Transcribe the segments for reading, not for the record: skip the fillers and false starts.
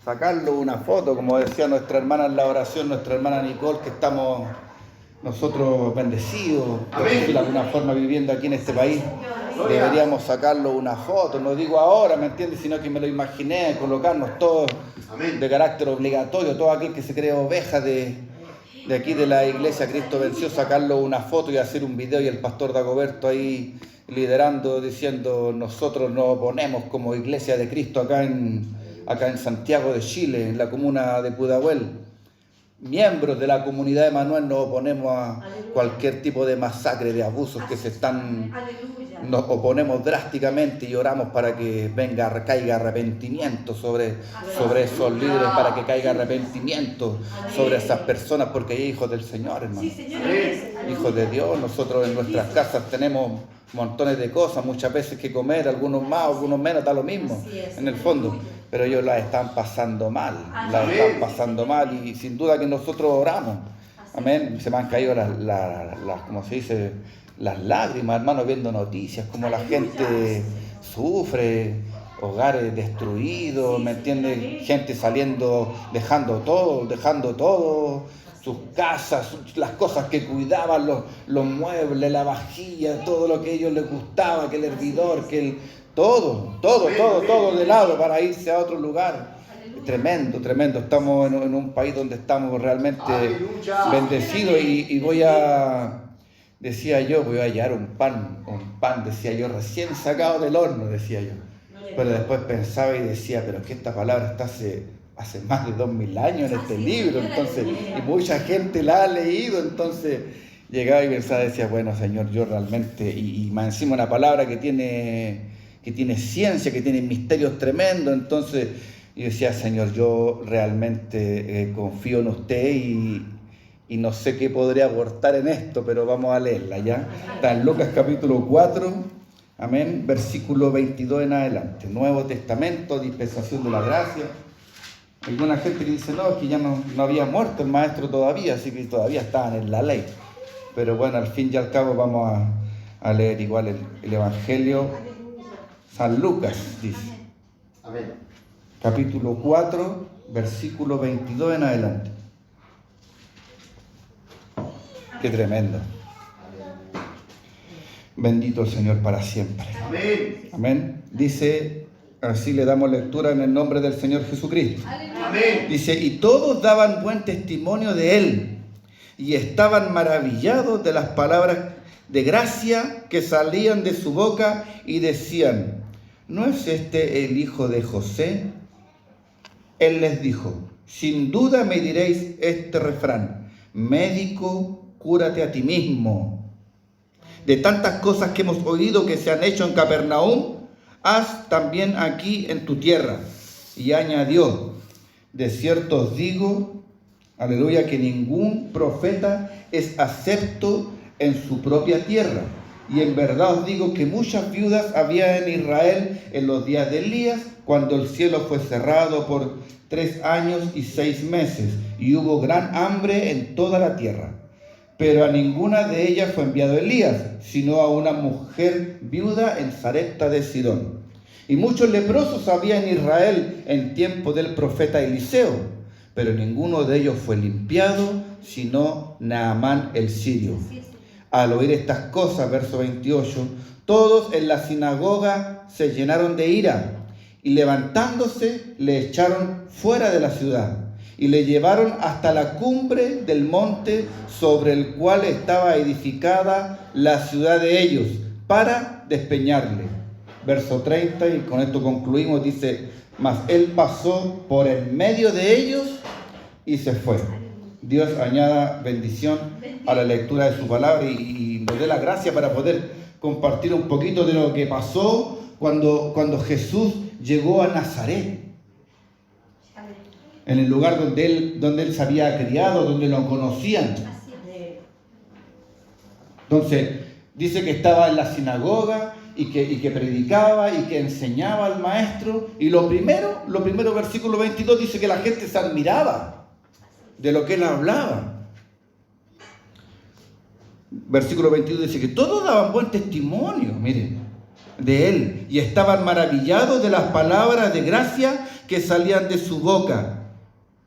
Sacarlo una foto, como decía nuestra hermana en la oración, nuestra hermana Nicole, que estamos nosotros bendecidos, por decirlo de alguna forma, viviendo aquí en este país. Deberíamos sacarlo una foto, no digo ahora, ¿me entiendes? Sino que me lo imaginé, colocarnos todos de carácter obligatorio, todo aquel que se cree oveja de aquí de la iglesia Cristo Venció, sacarlo una foto y hacer un video, y el pastor Dagoberto ahí liderando, diciendo: nosotros nos oponemos como iglesia de Cristo acá en Santiago de Chile, en la comuna de Pudahuel. Miembros de la comunidad de Manuel nos oponemos a cualquier tipo de masacre, de abusos que se están... Nos oponemos drásticamente y oramos para que caiga arrepentimiento sobre esos líderes, para que caiga arrepentimiento sobre esas personas, porque hay hijos del Señor, hermano. Hijos de Dios. Nosotros en nuestras casas tenemos montones de cosas, muchas veces que comer, algunos más, algunos menos, da lo mismo en el fondo, pero ellos las están pasando mal, y sin duda que nosotros oramos, amén. Se me han caído ¿cómo se dice?, las lágrimas, hermano, viendo noticias, como la gente sufre, hogares destruidos, ¿me entiendes? Gente saliendo, dejando todo, sus casas, las cosas que cuidaban, los muebles, la vajilla, todo lo que a ellos les gustaba, que el hervidor, todo de lado para irse a otro lugar. Tremendo. Estamos en un país donde estamos realmente bendecidos, y voy a hallar un pan, decía yo, recién sacado del horno, decía yo. Pero después pensaba y decía, pero es que esta palabra está hace más de 2000 años en este libro, entonces, y mucha gente la ha leído, entonces llegaba y pensaba, decía, bueno, Señor, yo realmente, y más encima una palabra que tiene ciencia, que tiene misterios tremendos, entonces yo decía, Señor, yo realmente confío en usted y no sé qué podría aportar en esto, pero vamos a leerla, ¿ya? Está en Lucas capítulo 4, amén, versículo 22 en adelante. Nuevo Testamento, dispensación de la gracia. Hay alguna gente que dice, no, es que ya no había muerto el maestro todavía, así que todavía estaban en la ley. Pero bueno, al fin y al cabo vamos a leer igual el Evangelio. San Lucas dice, amén, capítulo 4, versículo 22 en adelante. Qué tremendo. Bendito el Señor para siempre. Amén. Amén. Dice, así le damos lectura en el nombre del Señor Jesucristo. Amén. Dice, y todos daban buen testimonio de él, y estaban maravillados de las palabras de gracia que salían de su boca, y decían, ¿no es este el hijo de José? Él les dijo, sin duda me diréis este refrán, médico, cúrate a ti mismo. De tantas cosas que hemos oído que se han hecho en Capernaum, haz también aquí en tu tierra. Y añadió, de cierto os digo, aleluya, que ningún profeta es acepto en su propia tierra. Y en verdad os digo que muchas viudas había en Israel en los días de Elías, cuando el cielo fue cerrado por 3 años y 6 meses, y hubo gran hambre en toda la tierra. Pero a ninguna de ellas fue enviado Elías, sino a una mujer viuda en Sarepta de Sidón. Y muchos leprosos había en Israel en tiempo del profeta Eliseo, pero ninguno de ellos fue limpiado, sino Naamán el sirio. Al oír estas cosas, verso 28, todos en la sinagoga se llenaron de ira, y levantándose le echaron fuera de la ciudad, y le llevaron hasta la cumbre del monte sobre el cual estaba edificada la ciudad de ellos, para despeñarle. Verso 30, y con esto concluimos, dice, mas él pasó por en medio de ellos y se fue. Dios añada bendición a la lectura de su palabra y nos dé la gracia para poder compartir un poquito de lo que pasó cuando Jesús llegó a Nazaret, en el lugar donde él se había criado, donde lo conocían. Entonces, dice que estaba en la sinagoga y que predicaba y que enseñaba al maestro. Y lo primero, versículo 22, dice que la gente se admiraba de lo que él hablaba. Versículo 22 dice que todos daban buen testimonio, miren, de él, y estaban maravillados de las palabras de gracia que salían de su boca.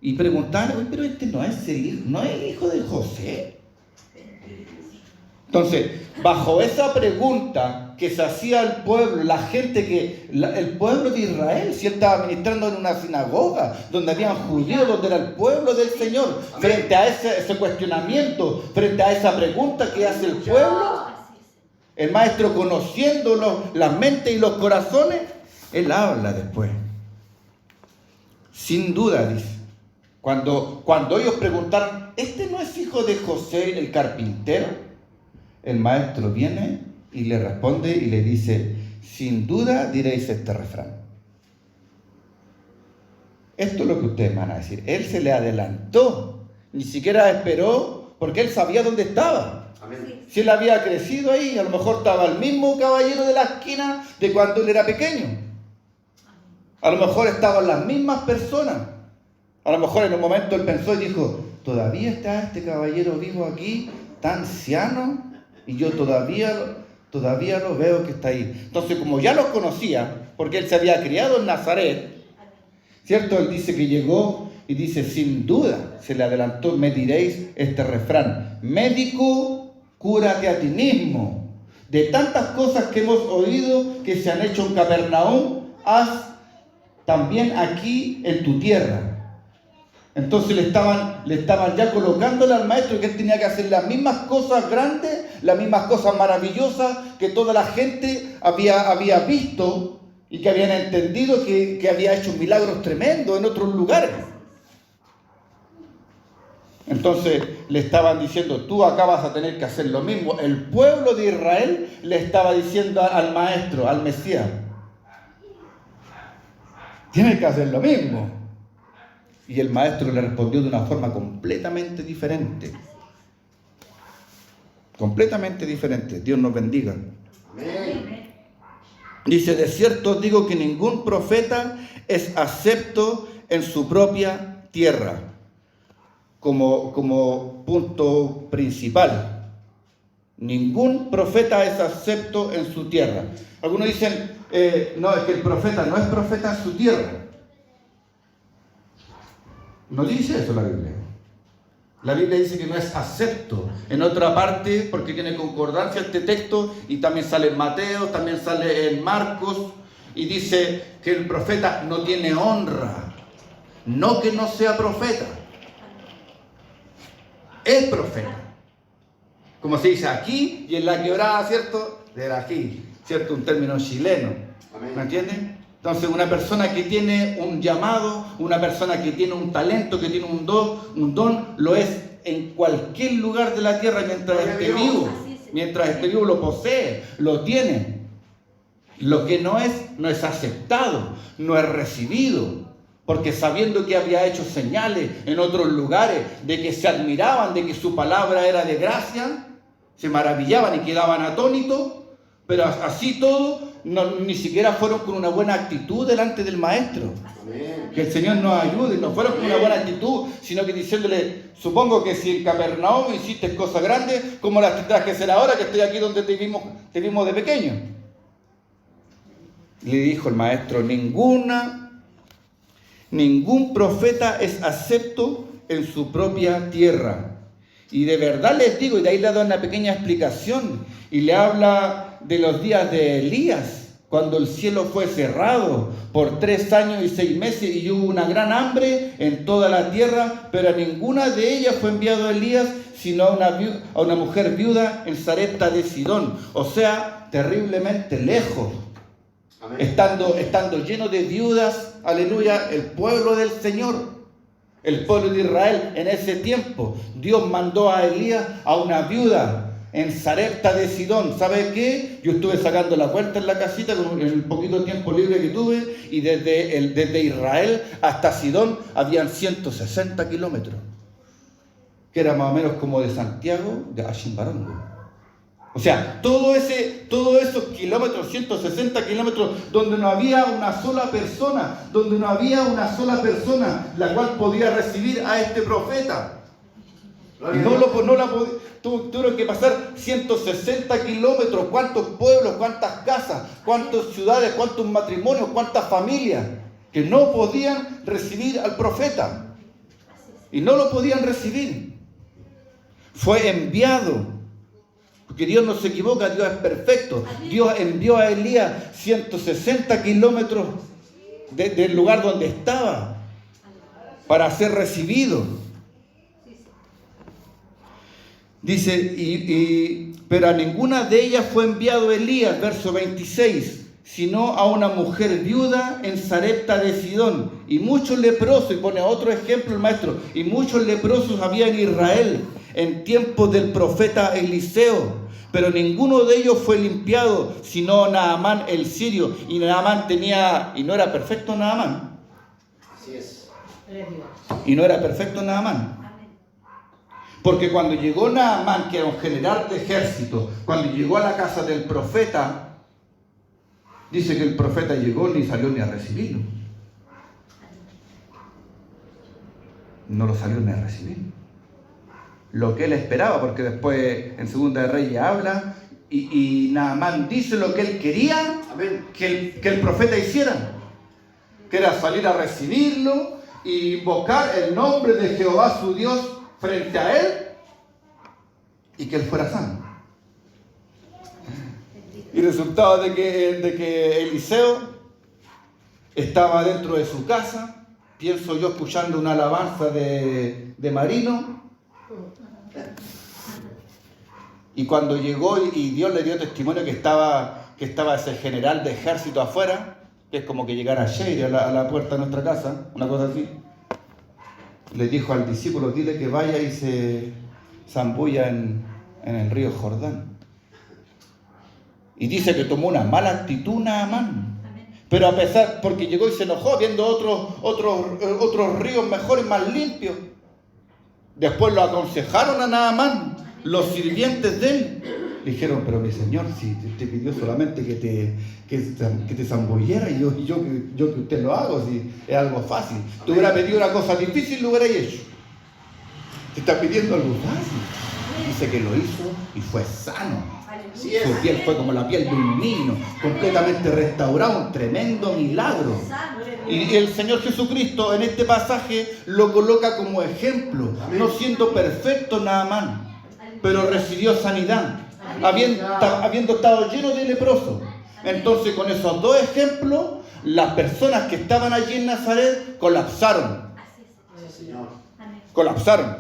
Y preguntaban, pero este no es el hijo de José. Entonces, bajo esa pregunta que se hacía el pueblo, la gente el pueblo de Israel, si él estaba ministrando en una sinagoga, donde habían judíos, donde era el pueblo del Señor, frente a ese cuestionamiento, frente a esa pregunta que hace el pueblo, el maestro, conociendo las mentes y los corazones, él habla después. Sin duda, dice. Cuando ellos preguntaron, ¿este no es hijo de José el carpintero? El maestro viene y le responde y le dice, sin duda diréis este refrán. Esto es lo que ustedes van a decir. Él se le adelantó, ni siquiera esperó, porque él sabía dónde estaba. Amén. Si él había crecido ahí, a lo mejor estaba el mismo caballero de la esquina de cuando él era pequeño. A lo mejor estaban las mismas personas. A lo mejor en un momento él pensó y dijo, ¿todavía está este caballero vivo aquí, tan anciano? Y yo todavía lo veo que está ahí. Entonces, como ya lo conocía, porque él se había criado en Nazaret, ¿cierto? Él dice que llegó y dice, sin duda, se le adelantó, me diréis este refrán, médico, cúrate a ti mismo. De tantas cosas que hemos oído que se han hecho en Capernaum, haz también aquí en tu tierra. Entonces le estaban ya colocándole al maestro que él tenía que hacer las mismas cosas grandes, las mismas cosas maravillosas que toda la gente había visto y que habían entendido que había hecho milagros tremendos en otros lugares. Entonces le estaban diciendo, tú acá vas a tener que hacer lo mismo. El pueblo de Israel le estaba diciendo al maestro, al Mesías, tienes que hacer lo mismo. Y el maestro le respondió de una forma completamente diferente. Completamente diferente. Dios nos bendiga. Amén. Dice, de cierto os digo que ningún profeta es acepto en su propia tierra. Como punto principal. Ningún profeta es acepto en su tierra. Algunos dicen, no, es que el profeta no es profeta en su tierra. No dice eso la Biblia. La Biblia dice que no es acepto. En otra parte, porque tiene concordancia este texto, y también sale en Mateo, también sale en Marcos, y dice que el profeta no tiene honra. No que no sea profeta. Es profeta. Como se dice aquí y en la quebrada, ¿cierto? De aquí, ¿cierto? Un término chileno. ¿Me entienden? Entonces, una persona que tiene un llamado, una persona que tiene un talento, que tiene un don, lo es en cualquier lugar de la tierra mientras esté vivo. Mientras esté vivo lo posee, lo tiene. Lo que no es aceptado, no es recibido. Porque sabiendo que había hecho señales en otros lugares, de que se admiraban, de que su palabra era de gracia, se maravillaban y quedaban atónitos, pero así todo, ni siquiera fueron con una buena actitud delante del maestro. Amén. Que el Señor nos ayude, no fueron con una buena actitud, sino que diciéndole, supongo que si en Capernaum hiciste cosas grandes, ¿cómo las tendrás que hacer ahora que estoy aquí donde te vimos de pequeño? Le dijo el maestro, ningún profeta es acepto en su propia tierra. Y de verdad les digo, y de ahí le da una pequeña explicación, y le habla de los días de Elías, cuando el cielo fue cerrado por 3 años y 6 meses, y hubo una gran hambre en toda la tierra, pero a ninguna de ellas fue enviado Elías, sino a una mujer viuda en Sarepta de Sidón, o sea, terriblemente lejos. Estando lleno de viudas, aleluya, el pueblo del Señor. El pueblo de Israel en ese tiempo, Dios mandó a Elías a una viuda en Sarepta de Sidón. ¿Sabe qué? Yo estuve sacando la vuelta en la casita en el poquito tiempo libre que tuve, y desde Israel hasta Sidón habían 160 kilómetros, que era más o menos como de Santiago a Chimbarongo. O sea, todos esos kilómetros, 160 kilómetros, donde no había una sola persona, la cual podía recibir a este profeta. Y tuvieron que pasar 160 kilómetros. ¿Cuántos pueblos, cuántas casas, cuántas ciudades, cuántos matrimonios, cuántas familias que no podían recibir al profeta. Y no lo podían recibir. Fue enviado. Porque Dios no se equivoca, Dios es perfecto. Dios envió a Elías 160 kilómetros del lugar donde estaba para ser recibido. Dice, pero a ninguna de ellas fue enviado Elías, verso 26, sino a una mujer viuda en Sarepta de Sidón, y muchos leprosos, y pone otro ejemplo el maestro, y muchos leprosos había en Israel en tiempos del profeta Eliseo, pero ninguno de ellos fue limpiado, sino Naamán el sirio, y Naamán y no era perfecto Naamán. Así es. Y no era perfecto Naamán. Porque cuando llegó Naamán, que era un general de ejército, cuando llegó a la casa del profeta, dice que el profeta llegó ni salió ni a recibirlo. No lo salió ni a recibir. Lo que él esperaba, porque después en Segunda de Reyes habla y Naamán dice lo que él quería que el profeta hiciera, que era salir a recibirlo e invocar el nombre de Jehová su Dios frente a él y que él fuera sano. Y resultado de que Eliseo estaba dentro de su casa, pienso yo escuchando una alabanza de Marino, y cuando llegó y Dios le dio testimonio que estaba ese general de ejército afuera, que es como que llegara Sheiri a la puerta de nuestra casa, una cosa así, le dijo al discípulo, dile que vaya y se zambulla en el río Jordán. Y dice que tomó una mala actitud Naamán. Pero a pesar, porque llegó y se enojó viendo otros ríos mejores, más limpios. Después lo aconsejaron a Naamán, los sirvientes de él. Le dijeron, pero mi señor, si te pidió solamente que te zambullera y yo que usted lo hago, si es algo fácil. Te hubiera pedido una cosa difícil, lo hubierais hecho. Te está pidiendo algo fácil. Dice que lo hizo y fue sano. Su piel fue como la piel de un niño, completamente restaurado, un tremendo milagro. Y el Señor Jesucristo en este pasaje lo coloca como ejemplo, no siendo perfecto Naamán, pero recibió sanidad, habiendo estado lleno de leprosos. Entonces, con esos dos ejemplos, las personas que estaban allí en Nazaret colapsaron. Colapsaron.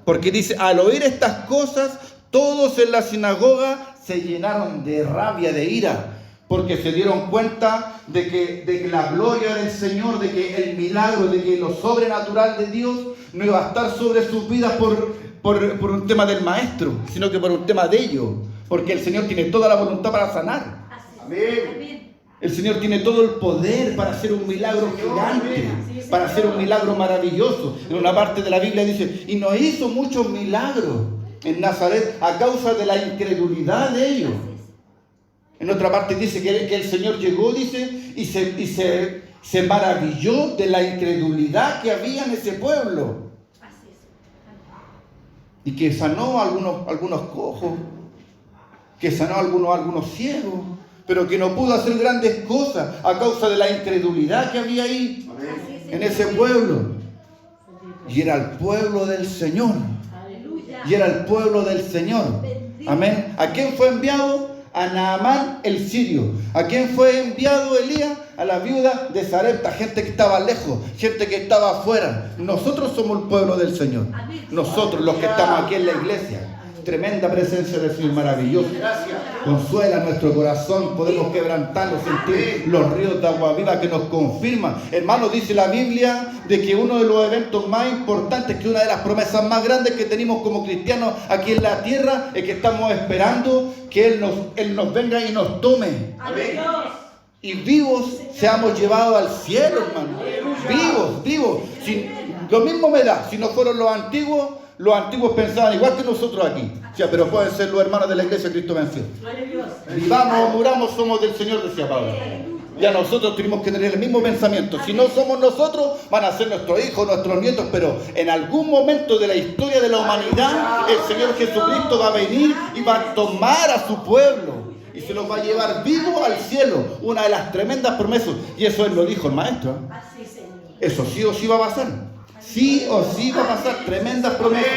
Porque dice, al oír estas cosas, todos en la sinagoga se llenaron de rabia, de ira, porque se dieron cuenta de que la gloria del Señor, de que el milagro, de que lo sobrenatural de Dios no iba a estar sobre sus vidas por un tema del maestro, sino que por un tema de ellos, porque el Señor tiene toda la voluntad para sanar. Amén. El Señor tiene todo el poder para hacer un milagro gigante, para hacer un milagro maravilloso. En una parte de la Biblia dice, y nos hizo muchos milagros en Nazaret a causa de la incredulidad de ellos. En otra parte dice que el Señor llegó, dice, y se maravilló de la incredulidad que había en ese pueblo. Y que sanó a algunos cojos, que sanó a algunos ciegos, pero que no pudo hacer grandes cosas a causa de la incredulidad que había ahí, en ese pueblo. Y era el pueblo del Señor. Y era el pueblo del Señor. Amén. ¿A quién fue enviado? A Naamán el sirio. ¿A quién fue enviado Elías? A la viuda de Sarepta, gente que estaba lejos, gente que estaba afuera. Nosotros somos el pueblo del Señor. Nosotros, los que estamos aquí en la iglesia. Tremenda presencia del Señor, maravilloso. Consuela nuestro corazón, podemos quebrantarnos, sentir los ríos de agua viva que nos confirman. Hermano, dice la Biblia de que uno de los eventos más importantes, que una de las promesas más grandes que tenemos como cristianos aquí en la tierra, es que estamos esperando que Él nos venga y nos tome. Amén. Y vivos seamos llevados al cielo, hermano. Vivos. Lo mismo me da, si no fueron los antiguos pensaban igual que nosotros aquí. O sea, pero pueden ser los hermanos de la iglesia de Cristo venció. Vivamos o muramos, somos del Señor, decía Pablo. Ya nosotros tenemos que tener el mismo pensamiento. Si no somos nosotros, van a ser nuestros hijos, nuestros nietos, pero en algún momento de la historia de la humanidad, el Señor Jesucristo va a venir y va a tomar a su pueblo. y se los va a llevar vivos al cielo. Una de las tremendas promesas. Y eso él lo dijo el maestro. Eso sí o sí va a pasar. Sí o sí va a pasar. Tremendas promesas.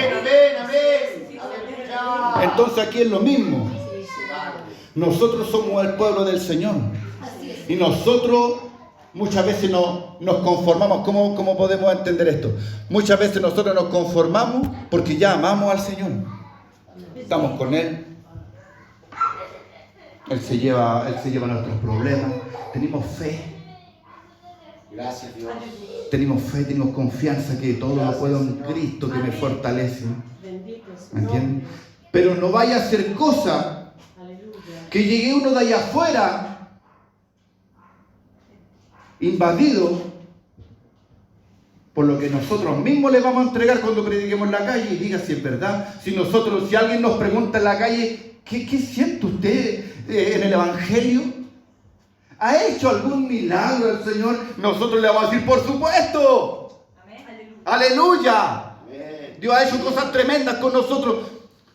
Entonces aquí es lo mismo. Nosotros somos el pueblo del Señor. Y nosotros muchas veces nos conformamos. ¿Cómo podemos entender esto? Muchas veces nosotros nos conformamos porque ya amamos al Señor. Estamos con Él. Él se lleva nuestros problemas. Tenemos fe. Gracias, Dios. Tenemos fe, tenemos confianza que todo lo puedo en Cristo que me fortalece. ¿Me entienden? Pero no vaya a ser cosa que llegue uno de allá afuera invadido por lo que nosotros mismos le vamos a entregar cuando prediquemos en la calle y diga si es verdad. Si alguien nos pregunta en la calle, ¿qué siente usted en el Evangelio? ¿Ha hecho algún milagro el Señor? Nosotros le vamos a decir, por supuesto. Amén. ¡Aleluya! Amén. Dios ha hecho cosas tremendas con nosotros.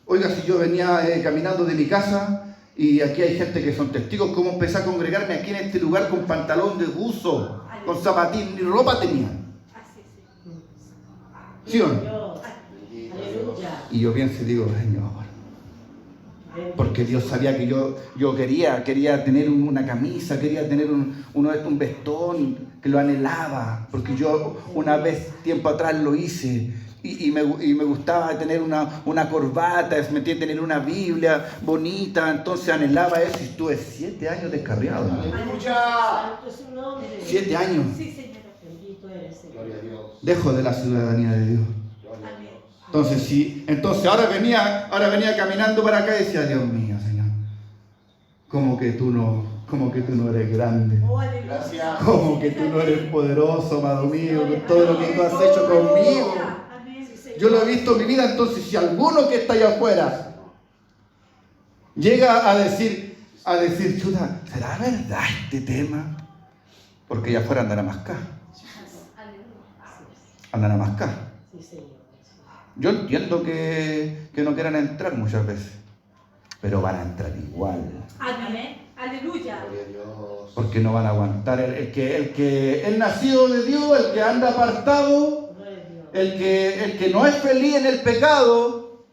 Oiga, si yo venía caminando de mi casa y aquí hay gente que son testigos, cómo empecé a congregarme aquí en este lugar con pantalón de buzo, con zapatín, ni ropa tenía. ¿Sí o no? Y yo pienso y digo, Señor, porque Dios sabía que yo quería tener una camisa, quería tener un vestón, que lo anhelaba, porque yo una vez, tiempo atrás lo hice, y me gustaba tener una corbata, tener una Biblia bonita, entonces anhelaba eso, y estuve 7 años descarriado. ¡Aleluya! 7 años. Sí, Señor. Bendito eres, Señor. Gloria a Dios. Dejo de la ciudadanía de Dios. Entonces sí, ahora venía caminando para acá y decía, Dios mío, Señor, como que tú no eres grande, Gracias. como que tú no eres poderoso, amado mío, con todo lo que tú has hecho conmigo. Yo lo he visto en mi vida. Entonces si alguno que está allá afuera llega a decir, chuta, ¿será verdad este tema? Porque allá afuera andan a mascar. Andan a mascar. Yo entiendo que no quieran entrar muchas veces, pero van a entrar igual. Amén. Aleluya. Gloria a Dios. Porque no van a aguantar. El nacido de Dios, el que anda apartado, el que no es feliz en el pecado,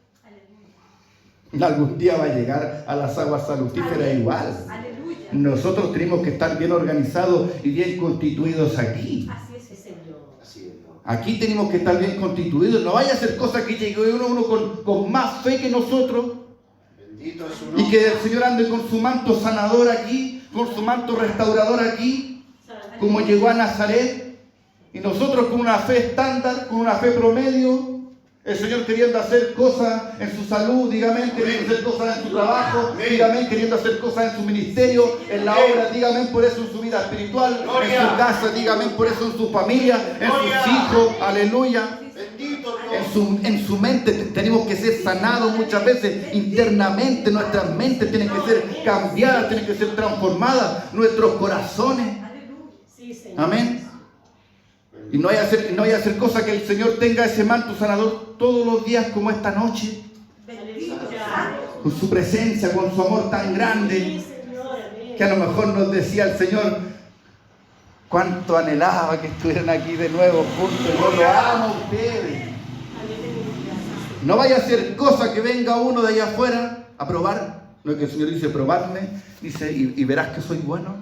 algún día va a llegar a las aguas salutíferas igual. Aleluya. Nosotros tenemos que estar bien organizados y bien constituidos aquí. Así es, Señor. Así es, Dios. Aquí tenemos que estar bien constituidos. No vaya a ser cosa que llegue uno con más fe que nosotros Bendito es su nombre. y que el Señor ande con su manto sanador aquí, con su manto restaurador aquí, como llegó a Nazaret. Y nosotros con una fe estándar, con una fe promedio, el Señor queriendo hacer cosas en su salud, dígame, queriendo hacer cosas en su trabajo, dígame, queriendo hacer cosas en su ministerio, en la obra, dígame, por eso en su vida espiritual, en su casa, dígame, por eso en su familia, en sus hijos, aleluya. Bendito Dios. En su mente tenemos que ser sanados muchas veces internamente, nuestras mentes tienen que ser cambiadas, tienen que ser transformadas, nuestros corazones. Sí, Señor. Amén. Y no hay a hacer cosa que el Señor tenga ese manto sanador todos los días como esta noche, con su presencia, con su amor tan grande, que a lo mejor nos decía el Señor, cuánto anhelaba que estuvieran aquí de nuevo juntos. Yo lo amo a ustedes. No vaya a ser cosa que venga uno de allá afuera a probar. No es que el Señor dice, probadme, dice, y verás que soy bueno.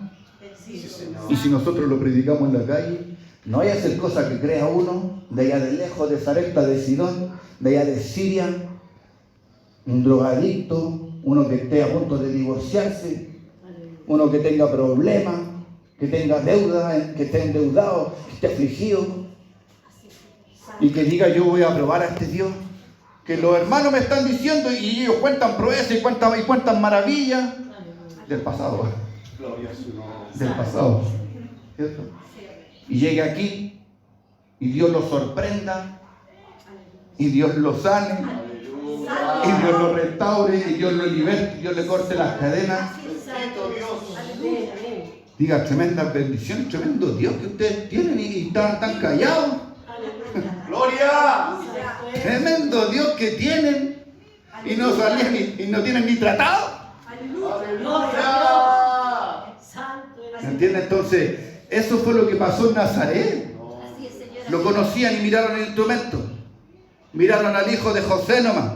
Sí, Señor. Y si nosotros lo predicamos en la calle, no vaya a ser cosa que crea uno de allá de lejos, de Sarepta, de Sidón, de allá de Siria, un drogadicto, uno que esté a punto de divorciarse, uno que tenga problemas, que tenga deuda, que esté endeudado, que esté afligido, y que diga, yo voy a probar a este Dios, que los hermanos me están diciendo y ellos cuentan proezas y cuentan maravillas del pasado, Gloria a su nombre. del pasado, ¿cierto? Y llegue aquí y Dios lo sorprenda y Dios lo sane Aleluya. y Dios lo restaure y Dios lo liberte y Dios le corte las cadenas. Bendito Dios. Diga, tremendas bendiciones, tremendo Dios que ustedes tienen y están tan callados. Gloria. Tremendo Dios que tienen y no salían y no tienen ni tratado. Aleluya. ¡Aleluya! Santo eres ¿Me entiende? Entonces, eso fue lo que pasó en Nazaret. Así es, Señor. Lo conocían y miraron el instrumento. Miraron al hijo de José nomás.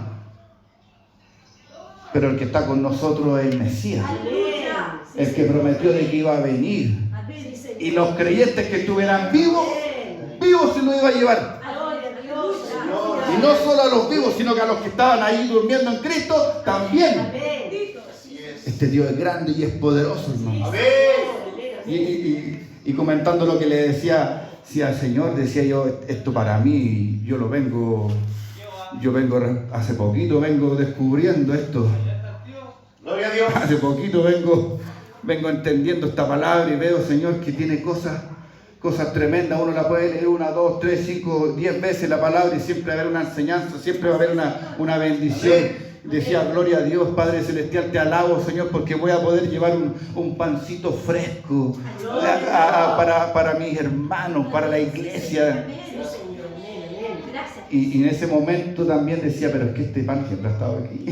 Pero el que está con nosotros es el Mesías. Aleluya. Sí, El que Señor. prometió de que iba a venir. Sí, Señor. Y los creyentes que estuvieran vivos, vivos se lo iba a llevar. Gloria a Dios. Y no solo a los vivos, sino que a los que estaban ahí durmiendo en Cristo, también. Amén. Así es. Este Dios es grande y es poderoso, hermano. Amén. Y comentando lo que le decía al Señor, decía yo, esto para mí, yo vengo hace poquito, vengo descubriendo esto. Gloria a Dios. Hace poquito vengo entendiendo esta palabra y veo, Señor, que tiene cosas tremendas. Uno la puede leer 1, 2, 3, 5, 10 veces la palabra y siempre va a haber una enseñanza, siempre va a haber una bendición. Decía, gloria a Dios, Padre Celestial, te alabo, Señor, porque voy a poder llevar un pancito fresco para mis hermanos, para la iglesia. Gracias. Y en ese momento también decía, pero es que este pan siempre ha estado aquí.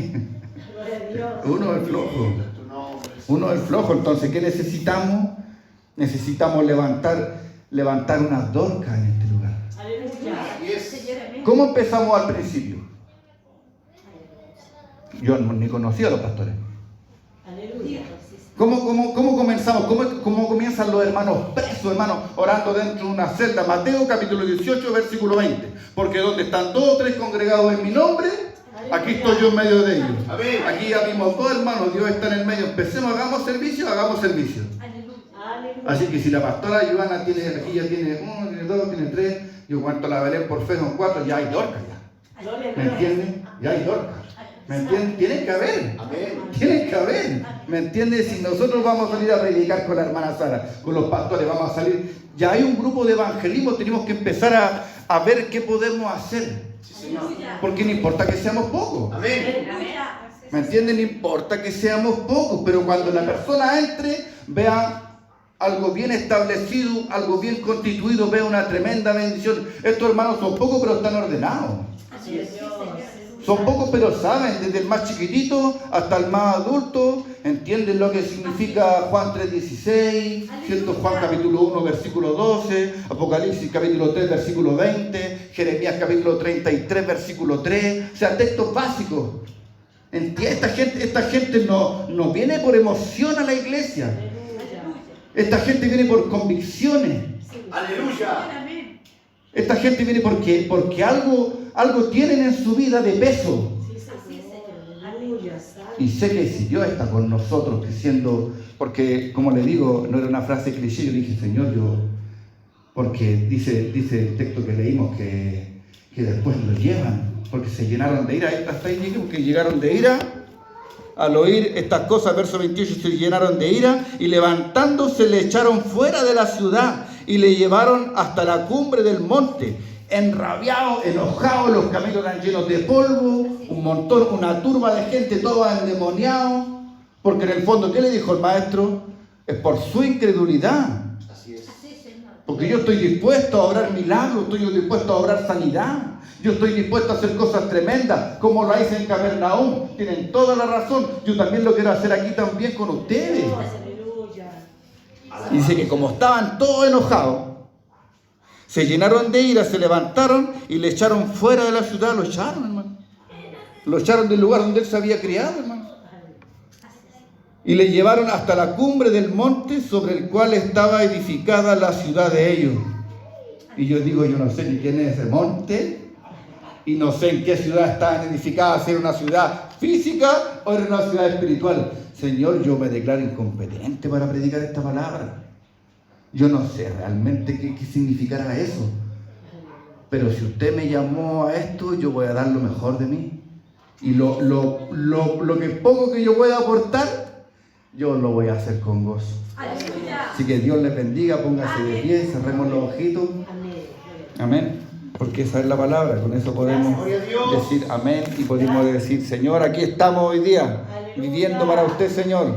Gloria a Dios. Uno es flojo. Tu nombre. Uno es flojo. Entonces, ¿qué necesitamos? Necesitamos levantar unas dorcas en este lugar. Aleluya. Así es. Señor, amén. ¿Cómo empezamos al principio? Yo ni conocía a los pastores. Aleluya. ¿Cómo comenzamos? ¿Cómo comienzan los hermanos presos, hermanos, orando dentro de una celda? Mateo capítulo 18, versículo 20. Porque donde están 2 o 3 congregados en mi nombre, aquí estoy yo en medio de ellos. Amén. Aquí ya vimos dos hermanos, Dios está en el medio. Empecemos, hagamos servicio. Aleluya. Aleluya. Así que si la pastora Joana aquí ya tiene 1, tiene 2, tiene 3, yo cuento la Belén por fe son 4, ya hay dorcas ya. Gloria a ¿Me Dios. entienden? Ya hay dorcas. ¿Me entienden? Tienen que haber. Amén. Tienen que haber. ¿Me entiendes? Si nosotros vamos a salir a predicar con la hermana Sara, con los pastores, vamos a salir. Ya hay un grupo de evangelismo, tenemos que empezar a ver qué podemos hacer. Sí, Señor. Porque no importa que seamos pocos. Amén. ¿Me entienden? No importa que seamos pocos, pero cuando la persona entre, vea algo bien establecido, algo bien constituido, vea una tremenda bendición. Estos hermanos son pocos, pero están ordenados. Así es, Dios. Son pocos, pero saben, desde el más chiquitito hasta el más adulto, entienden lo que significa Juan 3:16, ¿cierto? Juan capítulo 1, versículo 12, Apocalipsis capítulo 3, versículo 20, Jeremías capítulo 33, versículo 3, o sea, textos básicos. Esta gente no viene por emoción a la iglesia, esta gente viene por convicciones, Aleluya. esta gente viene porque algo tienen en su vida de peso. Sí, Señor. Aleluya. Santo. Y sé que si Dios está con nosotros, porque como le digo, no era una frase cliché, yo dije, Señor, porque dice el texto que leímos que después lo llevan, porque se llenaron de ira, hasta ahí llegué, porque llegaron de ira, al oír estas cosas, verso 28, se llenaron de ira, y levantándose le echaron fuera de la ciudad, y le llevaron hasta la cumbre del monte, enrabiados, enojados, los caminos eran llenos de polvo, un montón, una turba de gente, todos endemoniados, porque en el fondo, ¿qué le dijo el maestro? Es por su incredulidad, Así es. Así es, Señor. porque yo estoy dispuesto a obrar milagros, estoy dispuesto a obrar sanidad, yo estoy dispuesto a hacer cosas tremendas, como lo hice en Capernaum, tienen toda la razón, yo también lo quiero hacer aquí también con ustedes. Aleluya. Y dice que como estaban todos enojados, se llenaron de ira, se levantaron y le echaron fuera de la ciudad, lo echaron, hermano. Lo echaron del lugar donde él se había criado, hermano. Y le llevaron hasta la cumbre del monte sobre el cual estaba edificada la ciudad de ellos. Y yo digo, yo no sé ni quién es ese monte, y no sé en qué ciudad estaban edificadas, si era una ciudad física o era una ciudad espiritual. Señor, yo me declaro incompetente para predicar esta palabra. Yo no sé realmente qué significará eso. Pero si usted me llamó a esto, yo voy a dar lo mejor de mí. Y lo que poco que yo pueda aportar, yo lo voy a hacer con gozo. Aleluya. Así que Dios les bendiga, póngase de pie, cerremos los ojitos. Amén. Amén. Porque esa es la palabra, con eso podemos Gloria a Dios. decir amén y podemos decir, Señor, aquí estamos hoy día, viviendo para usted, Señor.